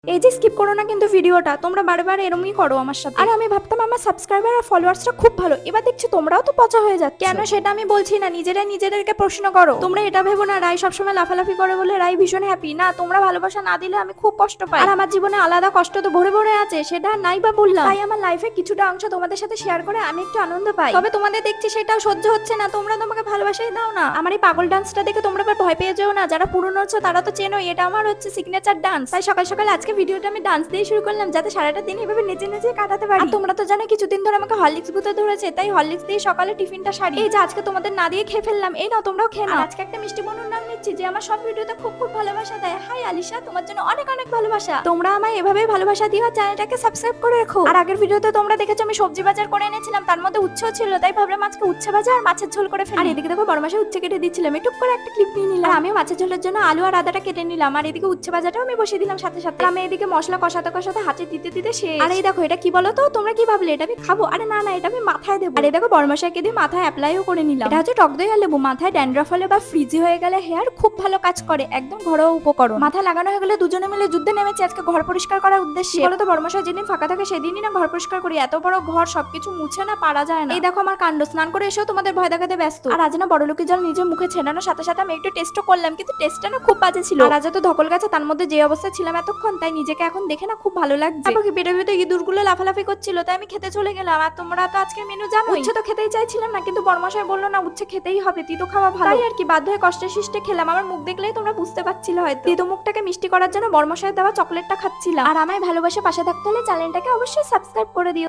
এই যে স্কিপ করো না কিন্তু ভিডিওটা, তোমরা বারবার এরমই করো আমার সাথে। আর আমি ভাবতাম আমার সাবস্ক্রাইবার আর ফলোয়ার্সরা খুব ভালো, এবার দেখছি তোমরাও তো পচা হয়ে যাচ্ছে। কেন সেটা আমি বলছি না, নিজেরাই নিজেদেরকে প্রশ্ন করো। তোমরা এটা ভেবো না রাই সবসময় লাফালাফি করে বলে রাই ভীষণ হ্যাপি, না, তোমরা ভালোবাসা না দিলে আমি খুব কষ্ট পাই। আর আমার জীবনে আলাদা কষ্ট তো ভরে ভরে আছে, সেটা নাই বা বললাম। তাই আমার লাইফে কিছুটা অংশ তোমাদের সাথে শেয়ার করে আমি একটু আনন্দ পাই। তবে তোমাদের দেখছি সেটাও সহ্য হচ্ছে না, তোমরা তোমাকে ভালোবাসাই দাও না। আমার এই পাগল ডান্সটা দেখে তোমরা আবার ভয় পেয়ে যেও না, যারা পুরনো হচ্ছে তারা তো চেনোই, এটা আমার হচ্ছে সিগনেচার ডান্স। তাই সকাল সকাল আজকে ভিডিওটা আমি ডান্স দিয়ে শুরু করলাম, যাতে সারাটা দিন এভাবে নেচে নেচে কাটাতে পারি। আর তোমরা তো জানো কিছুদিন ধরে আমাকে হরলিক্স গুতে ধরেছে, তাই হরলিক্স দিয়ে সকালে টিফিনটা সারি। এই যে আজকে তোমাদের না দিয়ে খেয়ে ফেললাম, এই নাও তোমরাও খেয়ে নাও। আজকে একটা মিষ্টি বোনের নাম নিচ্ছি যে আমার সব ভিডিওতে খুব খুব ভালোবাসা দেয়। হাই আলিশা, তোমার জন্য অনেক অনেক ভালোবাসা। তোমরা আমায় এভাবেই ভালোবাসা দিও, চ্যানেলটাকে সাবস্ক্রাইব করে রাখো। আর আগের ভিডিওতে তোমরা দেখেছো আমি সবজি বাজার করে এনেছিলাম, তার মধ্যে উচ্ছেও ছিল, তাই ভাবলাম আজকে উচ্ছে ভাজা আর মাছের ঝোল করে ফেলি। আর এদিকে দেখো বড় মাসে উচ্ছে কেটে দিচ্ছিলাম, একটু করে একটা ক্লিপ নিয়ে নিলাম। আমিও মাছের ঝোলের জন্য আলু আর আদাটা কেটে নিলাম, আর এদিকে উচ্ছে ভাজাটাও আমি বসিয়ে দিলাম সাথে সাথে। আমি এদিকে মশলা কষাতে কষাতে হাতে দিতে দিতে শেষ। আর এই দেখো এটা কি বলো তো, তোমরা কি ভাবলে এটা আমি খাবো? আরে না না, এটা আমি মাথায় দেবো। আর এই দেখো বড়মশাইকে দিয়ে মাথায় অ্যাপ্লাইও করে নিলাম। এটা হচ্ছে টক দই আর লেবু। মাথায় ড্যান্ড্রাফ হলে বা ফ্রিজি হয়ে গেলে হেয়ার খুব ভালো কাজ করে, একদম ঘরোয়া উপকরণ। মাথায় লাগানো হয়ে গেলে দুজনে মিলে যুদ্ধে নেমেছি আজকে ঘর পরিষ্কার করার উদ্দেশ্যে। বলো তো বড়মশাই যেদিন ফাঁকা থাকে সেদিনই না ঘর পরিষ্কার করি, এত বড় ঘর সবকিছু মুছে না পারা যায় না। এই দেখো আমার কাণ্ড, স্নান করে এসেও তোমাদের ভয় দেখাতে ব্যস্ত। আর আজ না বড় লোকের জল নিজের মুখে ছেড়ানোর সাথে সাথে আমি একটু টেস্টও করলাম, কিন্তু টেস্টটা না খুব বাজে ছিল। আর আজ তো ধকল গেছে, তার মধ্যে যে অবস্থায় ছিলাম এতক্ষণ, তাই নিজেকে এখন দেখে না খুব ভালো লাগছে। পেটের ভিতরে ইঁদুরগুলো লাফালাফি করছিল, তাই আমি খেতে চলে গেলাম। আর তোমরা তো আজকে মেনু জানো, উচ্ছে তো খেতেই চাইছিলাম না, কিন্তু বড়মশাই বললো না উচ্ছে খেতেই হবে, তিতো খাওয়া ভালো। তাই আর কি বাধ্য হয়ে কষ্টে শিষ্টে খেলাম। আমার মুখ দেখলেই তোমরা বুঝতে পারছিলে হয়তো। তিতো মুখটাকে মিষ্টি করার জন্য বড়মশাই দেওয়া চকলেটটা খাচ্ছিলাম। আর আমায় ভালোবাসে পাশে থাকতে হলে চ্যানেলটাকে অবশ্যই সাবস্ক্রাইব করে দিও।